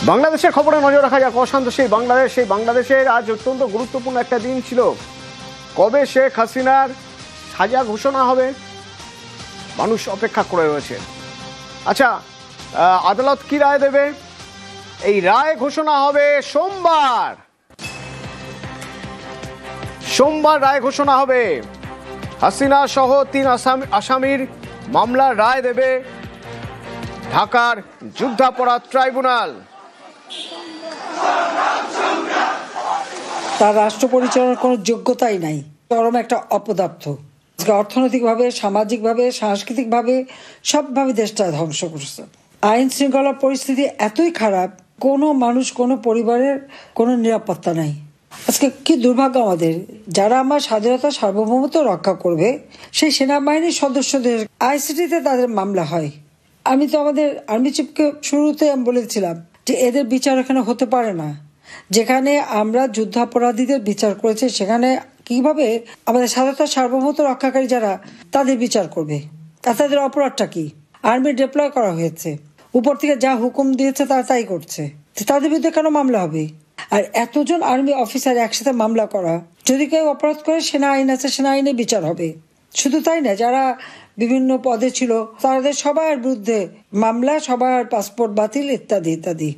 বাংলাদেশের খবরে নজর রাখা যাক। অশান্ত সেই বাংলাদেশের আজ অত্যন্ত গুরুত্বপূর্ণ একটা দিন ছিল। কবে শেখ হাসিনার সাজা ঘোষণা হবে, মানুষ অপেক্ষা করে রয়েছে। আচ্ছা, আদালত কি রায় দেবে? এই রায় ঘোষণা হবে সোমবার রায় ঘোষণা হবে। হাসিনা সহ 3 আসামির মামলার রায় দেবে ঢাকার যুদ্ধাপরাধ ট্রাইব্যুনাল। তার রাষ্ট্র পরিচালনার কোনো যোগ্যতাই নাই, চরম একটা অপদার্থ। অর্থনৈতিকভাবে, সামাজিকভাবে, সাংস্কৃতিকভাবে সবভাবে দেশটা ধ্বংস করছে। আইন শৃঙ্খলার পরিস্থিতি এতই খারাপ, কোনো মানুষ, কোনো পরিবারের কোনো নিরাপত্তা নাই। আজকে কি দুর্ভাগ্য আমাদের, যারা আমার স্বাধীনতা সার্বভৌমত্ব রক্ষা করবে সেই সেনাবাহিনীর সদস্যদের আইসিটিতে তাদের মামলা হয়। আমি তো আমাদের আর্মি চিফকে শুরুতে আমি বলেছিলাম যে এদের বিচার এখানে হতে পারে না। যেখানে আমরা যুদ্ধাপরাধীদের বিচার করেছি, সেখানে কিভাবে আমাদের স্বাধীনতা সার্বভৌমত্ব রক্ষাকারী যারা তাদের বিচার করবে? তাদের অপরাধটা কি? আর্মি ডিপ্লয় করা হয়েছে, উপর থেকে যা হুকুম দিয়েছে তারা তাই করছে, তাদের বিরুদ্ধে কেন মামলা হবে? আর এতজন আর্মি অফিসার একসাথে মামলা করা, যদি কেউ অপরাধ করে সেনা আইন আছে, সেনা আইনে বিচার হবে। শুধু তাই না, যারা বিভিন্ন পদে ছিল তাদের সবার বিরুদ্ধে মামলা, সবার পাসপোর্ট বাতিল ইত্যাদি ইত্যাদি।